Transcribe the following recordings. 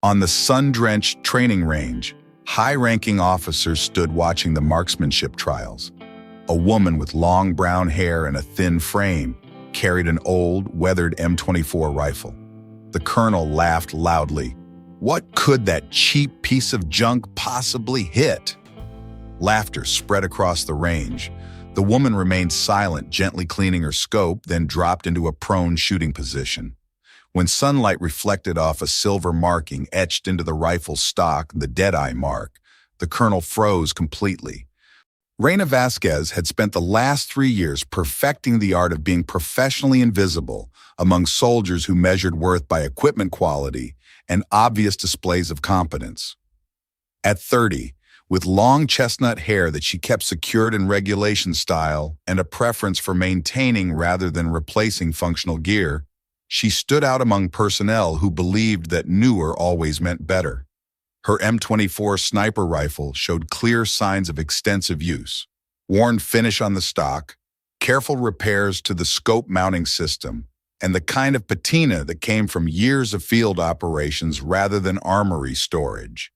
On the sun-drenched training range, high-ranking officers stood watching the marksmanship trials. A woman with long brown hair and a thin frame carried an old, weathered M24 rifle. The colonel laughed loudly. What could that cheap piece of junk possibly hit? Laughter spread across the range. The woman remained silent, gently cleaning her scope, then dropped into a prone shooting position. When sunlight reflected off a silver marking etched into the rifle's stock, the Deadeye Mark, the colonel froze completely. Reina Vasquez had spent the last 3 years perfecting the art of being professionally invisible among soldiers who measured worth by equipment quality and obvious displays of competence. At 30, with long chestnut hair that she kept secured in regulation style and a preference for maintaining rather than replacing functional gear, she stood out among personnel who believed that newer always meant better. Her M24 sniper rifle showed clear signs of extensive use. Worn finish on the stock, careful repairs to the scope mounting system, and the kind of patina that came from years of field operations rather than armory storage.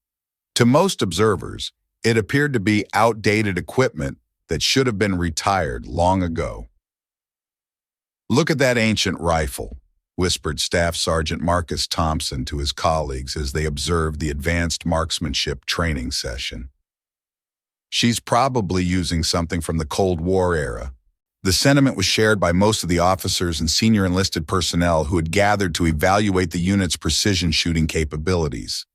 To most observers, it appeared to be outdated equipment that should have been retired long ago. "Look at that ancient rifle," whispered Staff Sergeant Marcus Thompson to his colleagues as they observed the advanced marksmanship training session. "She's probably using something from the Cold War era." The sentiment was shared by most of the officers and senior enlisted personnel who had gathered to evaluate the unit's precision shooting capabilities.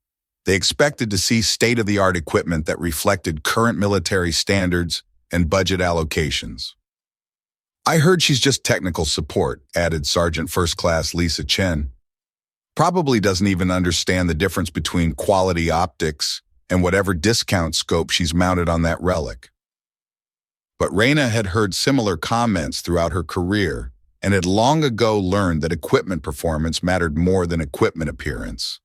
They expected to see state-of-the-art equipment that reflected current military standards and budget allocations. "I heard she's just technical support," added Sergeant First Class Lisa Chen. "Probably doesn't even understand the difference between quality optics and whatever discount scope she's mounted on that relic." But Reina had heard similar comments throughout her career and had long ago learned that equipment performance mattered more than equipment appearance.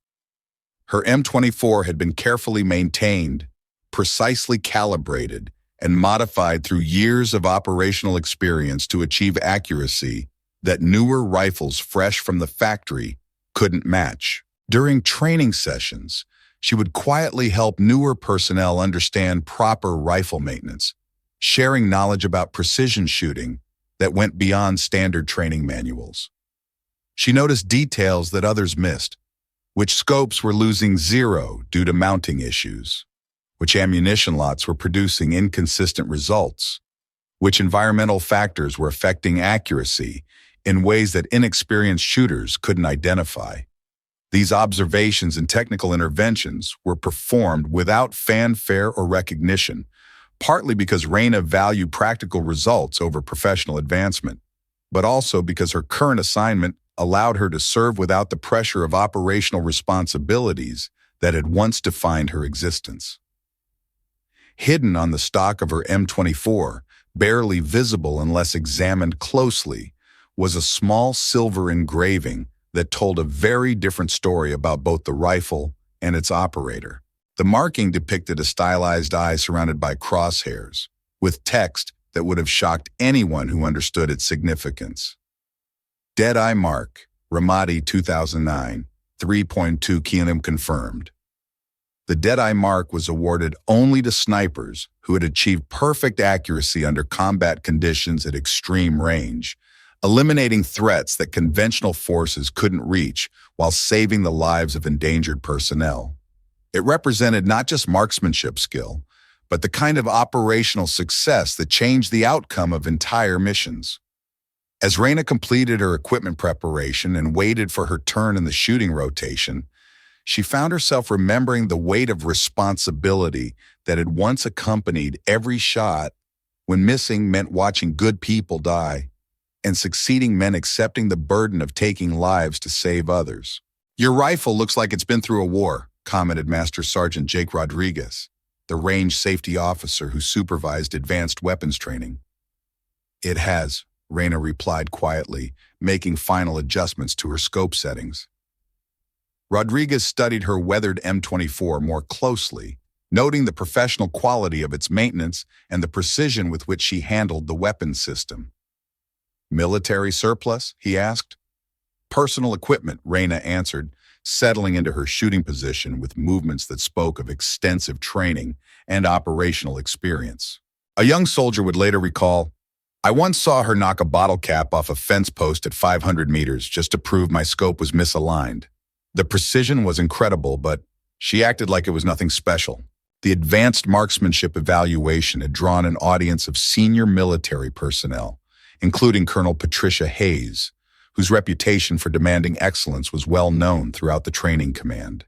Her M24 had been carefully maintained, precisely calibrated, and modified through years of operational experience to achieve accuracy that newer rifles fresh from the factory couldn't match. During training sessions, she would quietly help newer personnel understand proper rifle maintenance, sharing knowledge about precision shooting that went beyond standard training manuals. She noticed details that others missed, which scopes were losing zero due to mounting issues, which ammunition lots were producing inconsistent results, which environmental factors were affecting accuracy in ways that inexperienced shooters couldn't identify. These observations and technical interventions were performed without fanfare or recognition, partly because Reina valued practical results over professional advancement, but also because her current assignment allowed her to serve without the pressure of operational responsibilities that had once defined her existence. Hidden on the stock of her M24, barely visible unless examined closely, was a small silver engraving that told a very different story about both the rifle and its operator. The marking depicted a stylized eye surrounded by crosshairs, with text that would have shocked anyone who understood its significance. Deadeye Mark, Ramadi 2009, 3.2 km confirmed. The Deadeye Mark was awarded only to snipers who had achieved perfect accuracy under combat conditions at extreme range, eliminating threats that conventional forces couldn't reach while saving the lives of endangered personnel. It represented not just marksmanship skill, but the kind of operational success that changed the outcome of entire missions. As Reina completed her equipment preparation and waited for her turn in the shooting rotation, she found herself remembering the weight of responsibility that had once accompanied every shot, when missing meant watching good people die, and succeeding meant accepting the burden of taking lives to save others. "Your rifle looks like it's been through a war," commented Master Sergeant Jake Rodriguez, the range safety officer who supervised advanced weapons training. "It has," Reina replied quietly, making final adjustments to her scope settings. Rodriguez studied her weathered M24 more closely, noting the professional quality of its maintenance and the precision with which she handled the weapons system. "Military surplus?" he asked. "Personal equipment," Reina answered, settling into her shooting position with movements that spoke of extensive training and operational experience. A young soldier would later recall, "I once saw her knock a bottle cap off a fence post at 500 meters just to prove my scope was misaligned. The precision was incredible, but she acted like it was nothing special." The advanced marksmanship evaluation had drawn an audience of senior military personnel, including Colonel Patricia Hayes, whose reputation for demanding excellence was well known throughout the training command.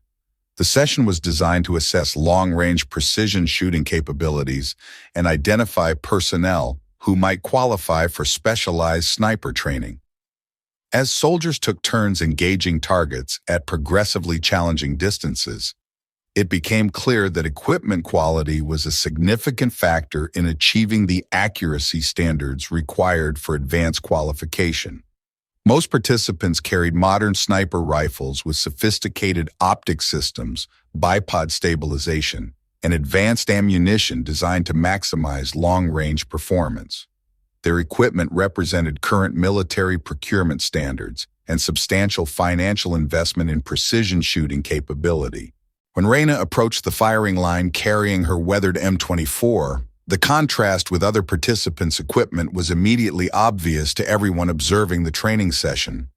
The session was designed to assess long-range precision shooting capabilities and identify personnel who might qualify for specialized sniper training. As soldiers took turns engaging targets at progressively challenging distances, it became clear that equipment quality was a significant factor in achieving the accuracy standards required for advanced qualification. Most participants carried modern sniper rifles with sophisticated optic systems, bipod stabilization, and advanced ammunition designed to maximize long-range performance. Their equipment represented current military procurement standards and substantial financial investment in precision shooting capability. When Raina approached the firing line carrying her weathered M24, the contrast with other participants' equipment was immediately obvious to everyone observing the training session.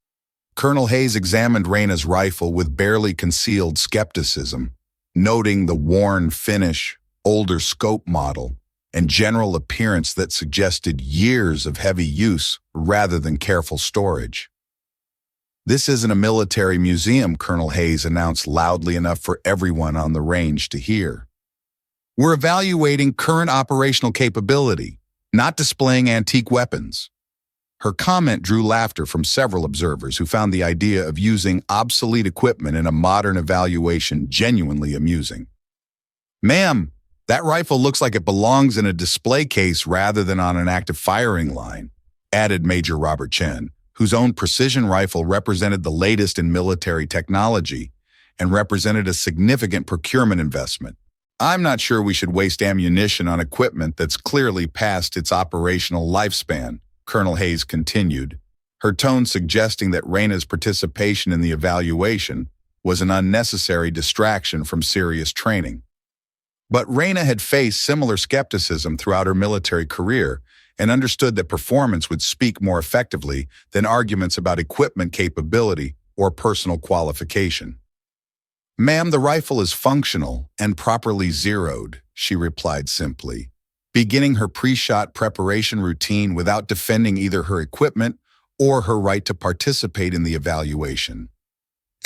Colonel Hayes examined Raina's rifle with barely concealed skepticism, noting the worn finish, older scope model, and general appearance that suggested years of heavy use rather than careful storage. "This isn't a military museum," Colonel Hayes announced loudly enough for everyone on the range to hear. "We're evaluating current operational capability, not displaying antique weapons." Her comment drew laughter from several observers who found the idea of using obsolete equipment in a modern evaluation genuinely amusing. "Ma'am, that rifle looks like it belongs in a display case rather than on an active firing line," added Major Robert Chen, whose own precision rifle represented the latest in military technology and represented a significant procurement investment. "I'm not sure we should waste ammunition on equipment that's clearly past its operational lifespan," Colonel Hayes continued, her tone suggesting that Raina's participation in the evaluation was an unnecessary distraction from serious training. But Raina had faced similar skepticism throughout her military career and understood that performance would speak more effectively than arguments about equipment capability or personal qualification. "Ma'am, the rifle is functional and properly zeroed," she replied simply, beginning her pre-shot preparation routine without defending either her equipment or her right to participate in the evaluation.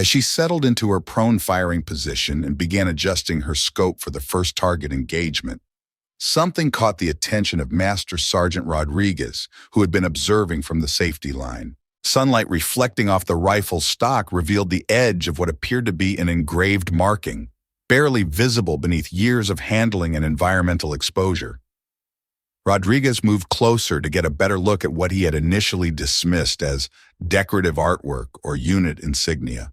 As she settled into her prone firing position and began adjusting her scope for the first target engagement, something caught the attention of Master Sergeant Rodriguez, who had been observing from the safety line. Sunlight reflecting off the rifle's stock revealed the edge of what appeared to be an engraved marking, barely visible beneath years of handling and environmental exposure. Rodriguez moved closer to get a better look at what he had initially dismissed as decorative artwork or unit insignia.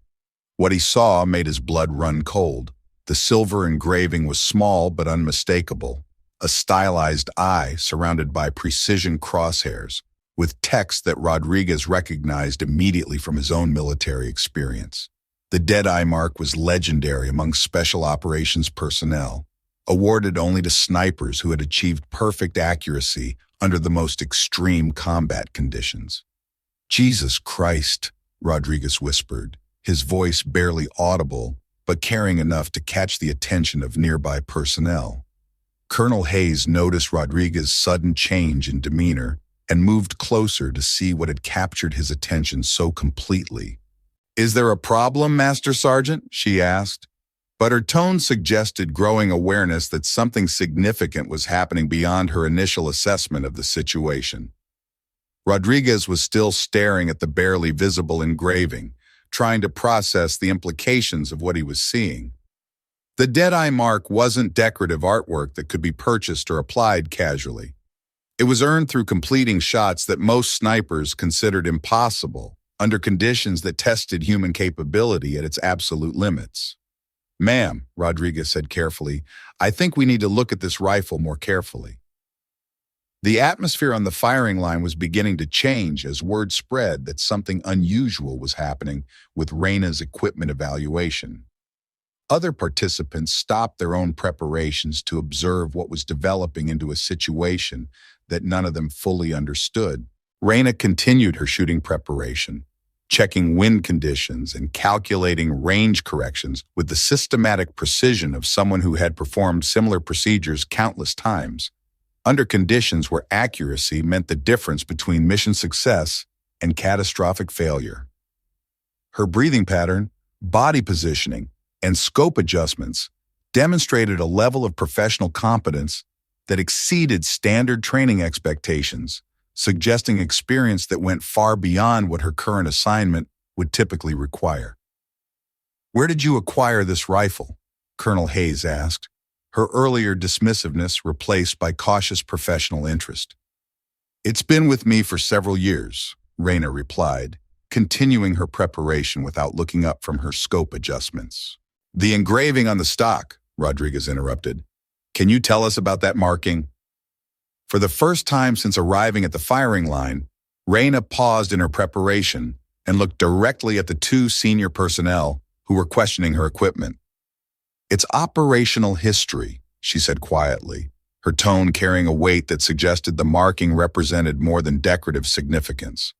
What he saw made his blood run cold. The silver engraving was small but unmistakable, a stylized eye surrounded by precision crosshairs, with text that Rodriguez recognized immediately from his own military experience. The Deadeye Mark was legendary among special operations personnel, awarded only to snipers who had achieved perfect accuracy under the most extreme combat conditions. "Jesus Christ," Rodriguez whispered, his voice barely audible, but carrying enough to catch the attention of nearby personnel. Colonel Hayes noticed Rodriguez's sudden change in demeanor and moved closer to see what had captured his attention so completely. "Is there a problem, Master Sergeant?" she asked, but her tone suggested growing awareness that something significant was happening beyond her initial assessment of the situation. Rodriguez was still staring at the barely visible engraving, trying to process the implications of what he was seeing. The Deadeye Mark wasn't decorative artwork that could be purchased or applied casually. It was earned through completing shots that most snipers considered impossible, under conditions that tested human capability at its absolute limits. "Ma'am," Rodriguez said carefully, "I think we need to look at this rifle more carefully." The atmosphere on the firing line was beginning to change as word spread that something unusual was happening with Reina's equipment evaluation. Other participants stopped their own preparations to observe what was developing into a situation that none of them fully understood. Reina continued her shooting preparation, checking wind conditions and calculating range corrections with the systematic precision of someone who had performed similar procedures countless times, under conditions where accuracy meant the difference between mission success and catastrophic failure. Her breathing pattern, body positioning, and scope adjustments demonstrated a level of professional competence that exceeded standard training expectations, suggesting experience that went far beyond what her current assignment would typically require. "Where did you acquire this rifle?" Colonel Hayes asked, her earlier dismissiveness replaced by cautious professional interest. "It's been with me for several years," Reina replied, continuing her preparation without looking up from her scope adjustments. "The engraving on the stock," Rodriguez interrupted. "Can you tell us about that marking?" For the first time since arriving at the firing line, Reina paused in her preparation and looked directly at the two senior personnel who were questioning her equipment. "It's operational history," she said quietly, her tone carrying a weight that suggested the marking represented more than decorative significance.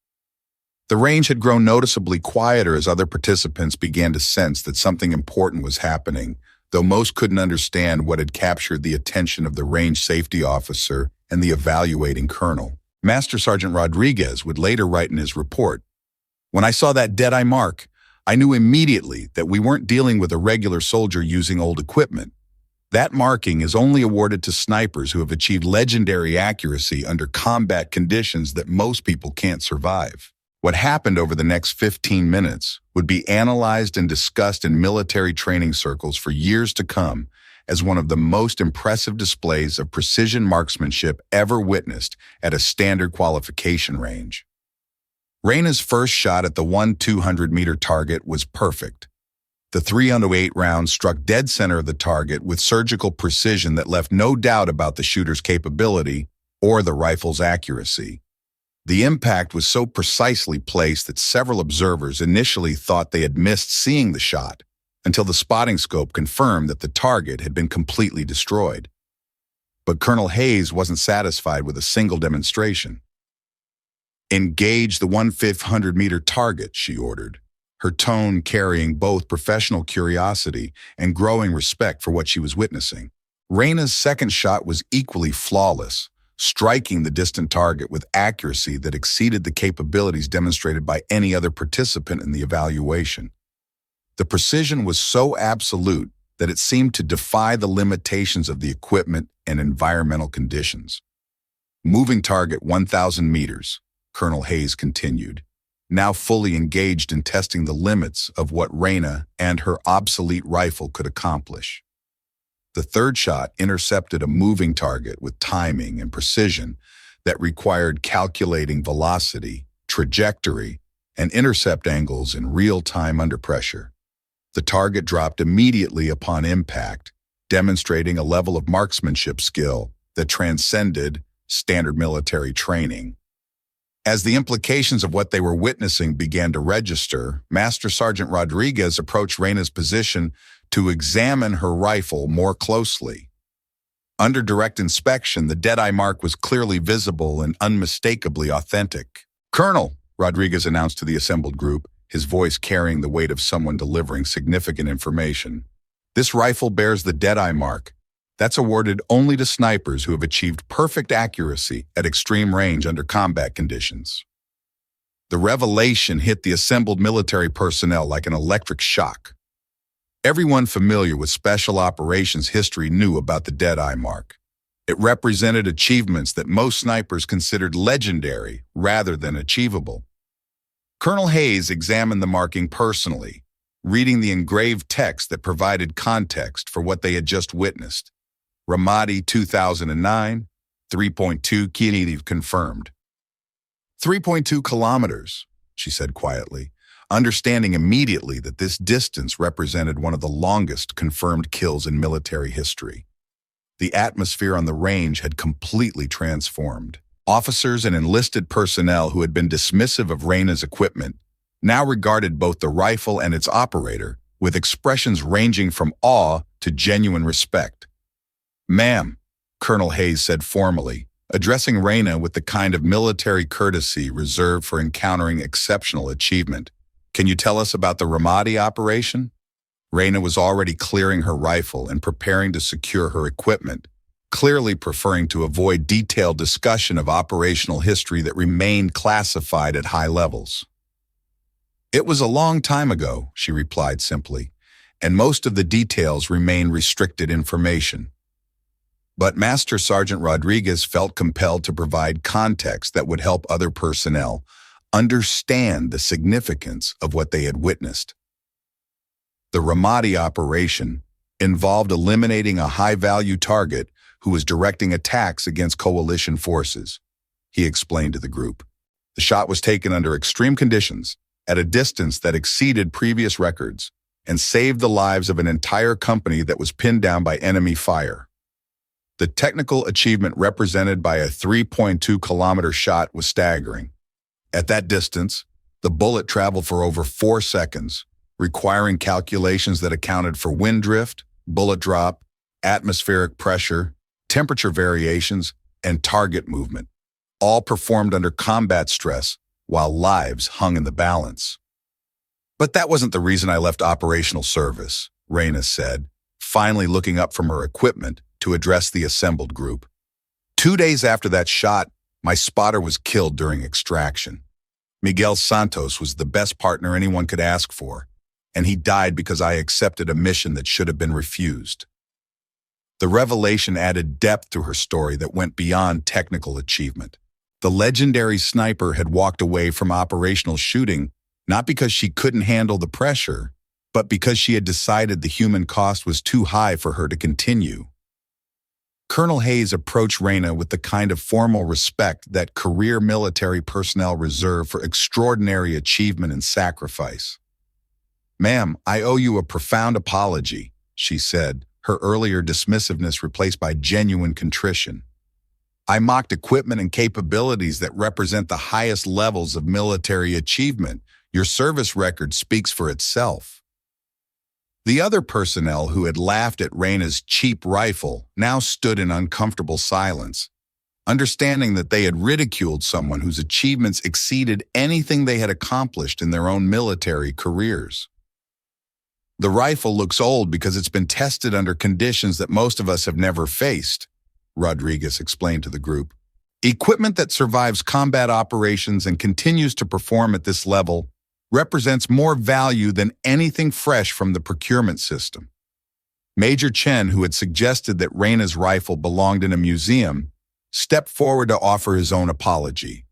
The range had grown noticeably quieter as other participants began to sense that something important was happening, though most couldn't understand what had captured the attention of the range safety officer and the evaluating colonel. Master Sergeant Rodriguez would later write in his report, "When I saw that Deadeye Mark, I knew immediately that we weren't dealing with a regular soldier using old equipment. That marking is only awarded to snipers who have achieved legendary accuracy under combat conditions that most people can't survive." What happened over the next 15 minutes would be analyzed and discussed in military training circles for years to come as one of the most impressive displays of precision marksmanship ever witnessed at a standard qualification range. Reina's first shot at the 200-meter target was perfect. The 308 round struck dead center of the target with surgical precision that left no doubt about the shooter's capability or the rifle's accuracy. The impact was so precisely placed that several observers initially thought they had missed seeing the shot, until the spotting scope confirmed that the target had been completely destroyed. But Colonel Hayes wasn't satisfied with a single demonstration. "Engage the 1,500-meter target," she ordered, her tone carrying both professional curiosity and growing respect for what she was witnessing. Reina's second shot was equally flawless, striking the distant target with accuracy that exceeded the capabilities demonstrated by any other participant in the evaluation. The precision was so absolute that it seemed to defy the limitations of the equipment and environmental conditions. "Moving target 1,000 meters, Colonel Hayes continued, now fully engaged in testing the limits of what Reina and her obsolete rifle could accomplish. The third shot intercepted a moving target with timing and precision that required calculating velocity, trajectory, and intercept angles in real time under pressure. The target dropped immediately upon impact, demonstrating a level of marksmanship skill that transcended standard military training. As the implications of what they were witnessing began to register, Master Sergeant Rodriguez approached Reina's position to examine her rifle more closely. Under direct inspection, the Deadeye Mark was clearly visible and unmistakably authentic. "Colonel," Rodriguez announced to the assembled group, his voice carrying the weight of someone delivering significant information, "this rifle bears the Deadeye Mark. That's awarded only to snipers who have achieved perfect accuracy at extreme range under combat conditions." The revelation hit the assembled military personnel like an electric shock. Everyone familiar with special operations history knew about the Deadeye Mark. It represented achievements that most snipers considered legendary rather than achievable. Colonel Hayes examined the marking personally, reading the engraved text that provided context for what they had just witnessed. Ramadi 2009, 3.2 km confirmed. 3.2 kilometers, she said quietly, understanding immediately that this distance represented one of the longest confirmed kills in military history. the atmosphere on the range had completely transformed. Officers and enlisted personnel who had been dismissive of Reyna's equipment now regarded both the rifle and its operator with expressions ranging from awe to genuine respect. "Ma'am," Colonel Hayes said formally, addressing Reyna with the kind of military courtesy reserved for encountering exceptional achievement. "Can you tell us about the Ramadi operation?" Reyna was already clearing her rifle and preparing to secure her equipment, clearly preferring to avoid detailed discussion of operational history that remained classified at high levels. "It was a long time ago," she replied simply, "and most of the details remain restricted information." But Master Sergeant Rodriguez felt compelled to provide context that would help other personnel understand the significance of what they had witnessed. The Ramadi operation involved eliminating a high-value target who was directing attacks against coalition forces, he explained to the group. The shot was taken under extreme conditions, at a distance that exceeded previous records, and saved the lives of an entire company that was pinned down by enemy fire. The technical achievement represented by a 3.2-kilometer shot was staggering. At that distance, the bullet traveled for over 4 seconds, requiring calculations that accounted for wind drift, bullet drop, atmospheric pressure, temperature variations, and target movement, all performed under combat stress while lives hung in the balance. "But that wasn't the reason I left operational service," Reyna said, finally looking up from her equipment to address the assembled group. "2 days after that shot, my spotter was killed during extraction. Miguel Santos was the best partner anyone could ask for, and he died because I accepted a mission that should have been refused." The revelation added depth to her story that went beyond technical achievement. The legendary sniper had walked away from operational shooting not because she couldn't handle the pressure, but because she had decided the human cost was too high for her to continue. Colonel Hayes approached Reyna with the kind of formal respect that career military personnel reserve for extraordinary achievement and sacrifice. "Ma'am, I owe you a profound apology," she said, her earlier dismissiveness replaced by genuine contrition. "I mocked equipment and capabilities that represent the highest levels of military achievement. Your service record speaks for itself." The other personnel who had laughed at Reyna's cheap rifle now stood in uncomfortable silence, understanding that they had ridiculed someone whose achievements exceeded anything they had accomplished in their own military careers. "The rifle looks old because it's been tested under conditions that most of us have never faced," Rodriguez explained to the group. "Equipment that survives combat operations and continues to perform at this level represents more value than anything fresh from the procurement system." Major Chen, who had suggested that Reyna's rifle belonged in a museum, stepped forward to offer his own apology.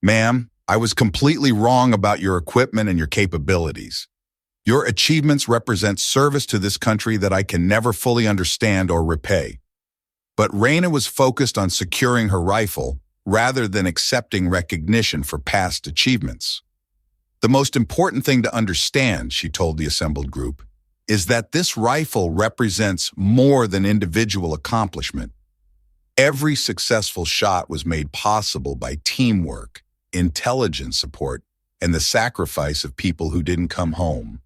"Ma'am, I was completely wrong about your equipment and your capabilities. Your achievements represent service to this country that I can never fully understand or repay." But Reyna was focused on securing her rifle rather than accepting recognition for past achievements. "The most important thing to understand," she told the assembled group, "is that this rifle represents more than individual accomplishment. Every successful shot was made possible by teamwork, intelligence support, and the sacrifice of people who didn't come home."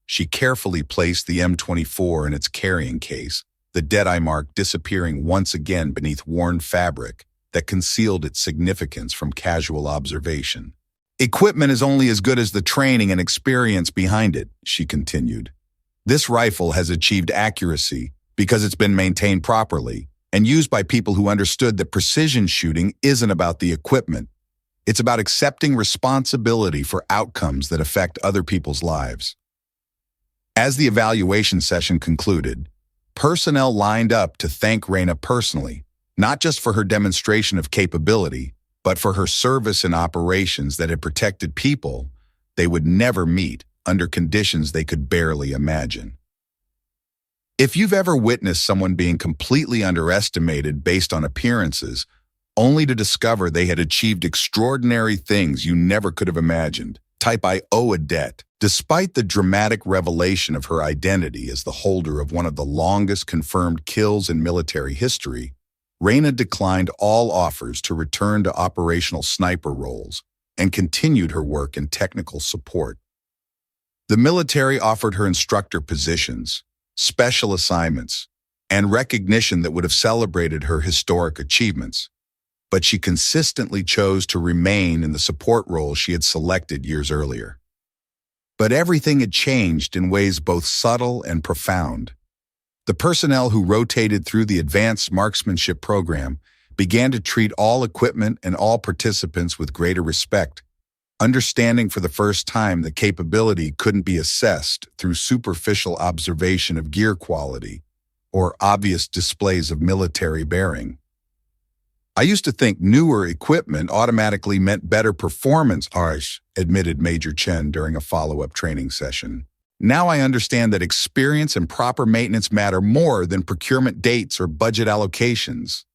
She carefully placed the M24 in its carrying case, the Deadeye Mark disappearing once again beneath worn fabric that concealed its significance from casual observation. "Equipment is only as good as the training and experience behind it," she continued. "This rifle has achieved accuracy because it's been maintained properly and used by people who understood that precision shooting isn't about the equipment. It's about accepting responsibility for outcomes that affect other people's lives." As the evaluation session concluded, personnel lined up to thank Reyna personally, not just for her demonstration of capability, but for her service in operations that had protected people they would never meet under conditions they could barely imagine. If you've ever witnessed someone being completely underestimated based on appearances, only to discover they had achieved extraordinary things you never could have imagined, Type I owe a debt. Despite the dramatic revelation of her identity as the holder of one of the longest confirmed kills in military history, Reyna declined all offers to return to operational sniper roles and continued her work in technical support. The military offered her instructor positions, special assignments, and recognition that would have celebrated her historic achievements, but she consistently chose to remain in the support role she had selected years earlier. But everything had changed in ways both subtle and profound. The personnel who rotated through the advanced marksmanship program began to treat all equipment and all participants with greater respect, understanding for the first time that capability couldn't be assessed through superficial observation of gear quality or obvious displays of military bearing. I used to think newer equipment automatically meant better performance, admitted Major Chen during a follow-up training session. Now I understand that experience and proper maintenance matter more than procurement dates or budget allocations.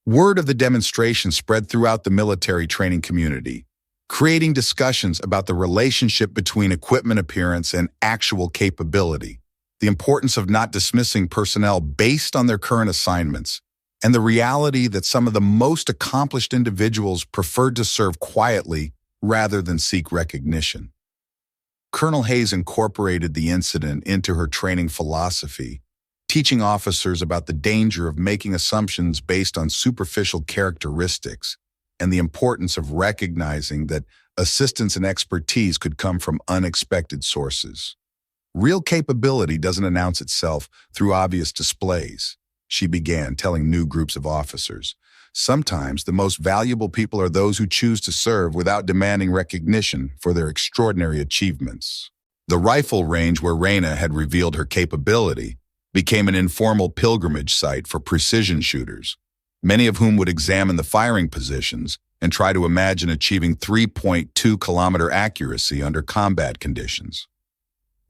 Word of the demonstration spread throughout the military training community, creating discussions about the relationship between equipment appearance and actual capability, the importance of not dismissing personnel based on their current assignments, and the reality that some of the most accomplished individuals preferred to serve quietly rather than seek recognition. Colonel Hayes incorporated the incident into her training philosophy, teaching officers about the danger of making assumptions based on superficial characteristics and the importance of recognizing that assistance and expertise could come from unexpected sources. Real capability doesn't announce itself through obvious displays, she began telling new groups of officers. Sometimes the most valuable people are those who choose to serve without demanding recognition for their extraordinary achievements. The rifle range where Reyna had revealed her capability became an informal pilgrimage site for precision shooters, many of whom would examine the firing positions and try to imagine achieving 3.2-kilometer accuracy under combat conditions.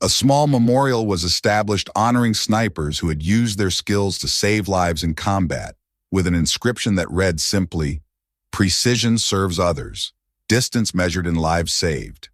A small memorial was established honoring snipers who had used their skills to save lives in combat, with an inscription that read simply, "Precision serves others, distance measured in lives saved."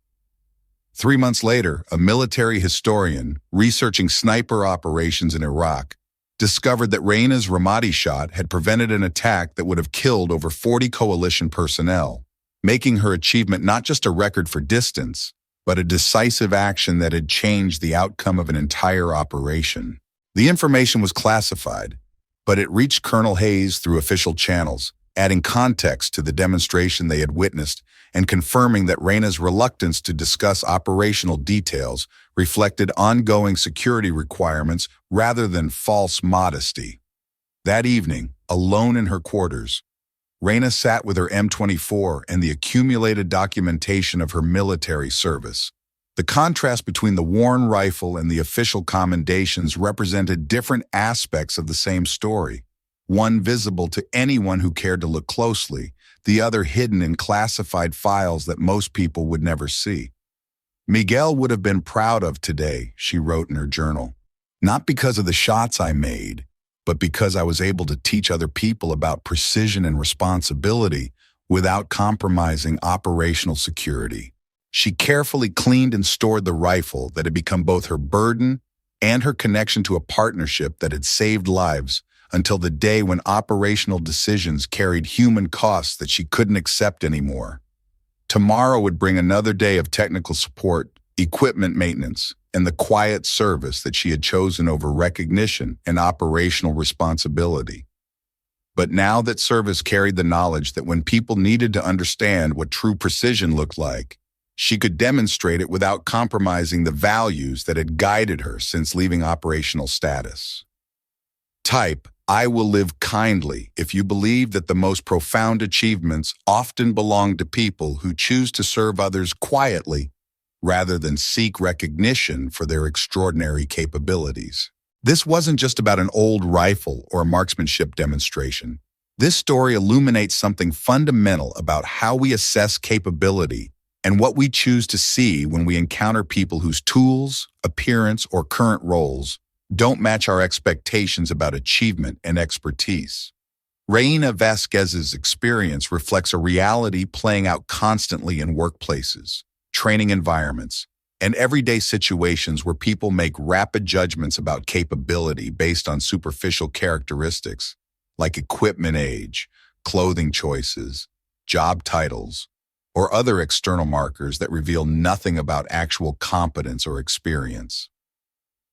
3 months later, a military historian researching sniper operations in Iraq discovered that Reyna's Ramadi shot had prevented an attack that would have killed over 40 coalition personnel, making her achievement not just a record for distance, but a decisive action that had changed the outcome of an entire operation. The information was classified, but it reached Colonel Hayes through official channels, adding context to the demonstration they had witnessed and confirming that Reyna's reluctance to discuss operational details reflected ongoing security requirements rather than false modesty. That evening, alone in her quarters, Reyna sat with her M24 and the accumulated documentation of her military service. The contrast between the worn rifle and the official commendations represented different aspects of the same story, one visible to anyone who cared to look closely, the other hidden in classified files that most people would never see. "Miguel would have been proud of today," she wrote in her journal, "not because of the shots I made, but because I was able to teach other people about precision and responsibility without compromising operational security." She carefully cleaned and stored the rifle that had become both her burden and her connection to a partnership that had saved lives until the day when operational decisions carried human costs that she couldn't accept anymore. Tomorrow would bring another day of technical support, equipment maintenance, and the quiet service that she had chosen over recognition and operational responsibility. But now that service carried the knowledge that when people needed to understand what true precision looked like, she could demonstrate it without compromising the values that had guided her since leaving operational status. Type, "I will live kindly" if you believe that the most profound achievements often belong to people who choose to serve others quietly rather than seek recognition for their extraordinary capabilities. This wasn't just about an old rifle or a marksmanship demonstration. This story illuminates something fundamental about how we assess capability and what we choose to see when we encounter people whose tools, appearance, or current roles don't match our expectations about achievement and expertise. Reyna Vasquez's experience reflects a reality playing out constantly in workplaces. training environments, and everyday situations where people make rapid judgments about capability based on superficial characteristics like equipment age, clothing choices, job titles, or other external markers that reveal nothing about actual competence or experience.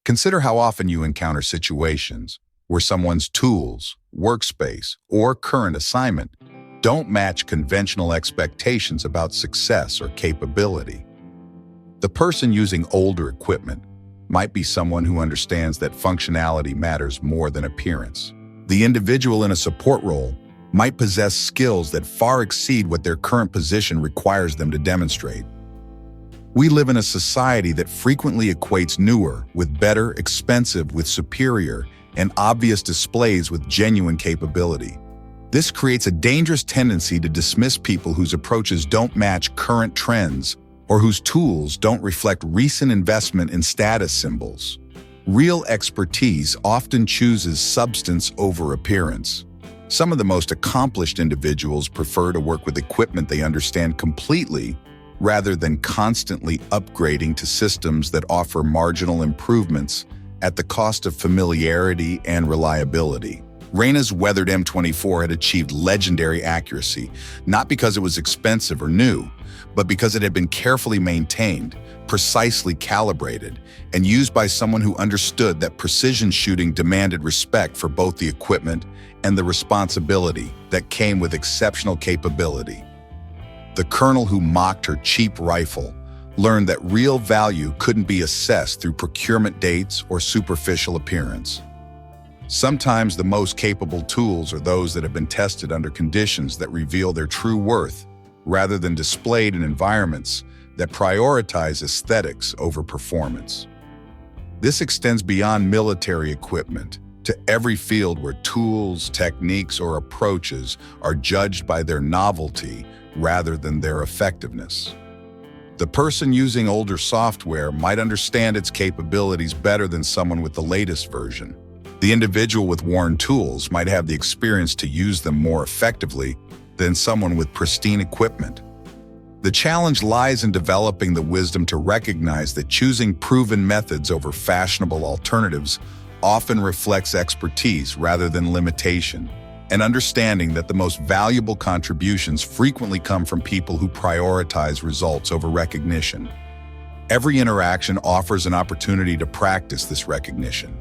Consider how often you encounter situations where someone's tools, workspace, or current assignment don't match conventional expectations about success or capability. The person using older equipment might be someone who understands that functionality matters more than appearance. The individual in a support role might possess skills that far exceed what their current position requires them to demonstrate. We live in a society that frequently equates newer with better, expensive with superior, and obvious displays with genuine capability. This creates a dangerous tendency to dismiss people whose approaches don't match current trends or whose tools don't reflect recent investment in status symbols. Real expertise often chooses substance over appearance. Some of the most accomplished individuals prefer to work with equipment they understand completely rather than constantly upgrading to systems that offer marginal improvements at the cost of familiarity and reliability. Reina's weathered M24 had achieved legendary accuracy, not because it was expensive or new, but because it had been carefully maintained, precisely calibrated, and used by someone who understood that precision shooting demanded respect for both the equipment and the responsibility that came with exceptional capability. The colonel who mocked her cheap rifle learned that real value couldn't be assessed through procurement dates or superficial appearance. Sometimes the most capable tools are those that have been tested under conditions that reveal their true worth, rather than displayed in environments that prioritize aesthetics over performance. This extends beyond military equipment to every field where tools, techniques, or approaches are judged by their novelty rather than their effectiveness. The person using older software might understand its capabilities better than someone with the latest version. The individual with worn tools might have the experience to use them more effectively than someone with pristine equipment. The challenge lies in developing the wisdom to recognize that choosing proven methods over fashionable alternatives often reflects expertise rather than limitation, and understanding that the most valuable contributions frequently come from people who prioritize results over recognition. Every interaction offers an opportunity to practice this recognition.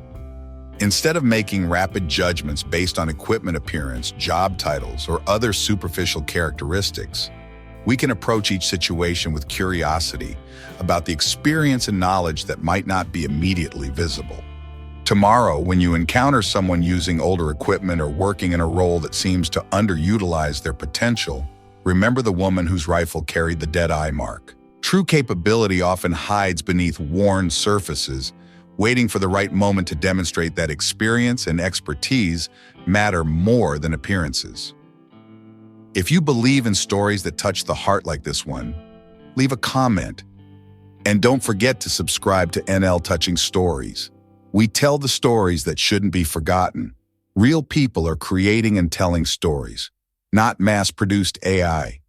Instead of making rapid judgments based on equipment appearance, job titles, or other superficial characteristics, we can approach each situation with curiosity about the experience and knowledge that might not be immediately visible. Tomorrow, when you encounter someone using older equipment or working in a role that seems to underutilize their potential, remember the woman whose rifle carried the Deadeye Mark. True capability often hides beneath worn surfaces, waiting for the right moment to demonstrate that experience and expertise matter more than appearances. If you believe in stories that touch the heart like this one, leave a comment. And don't forget to subscribe to NL Touching Stories. We tell the stories that shouldn't be forgotten. Real people are creating and telling stories, not mass-produced AI.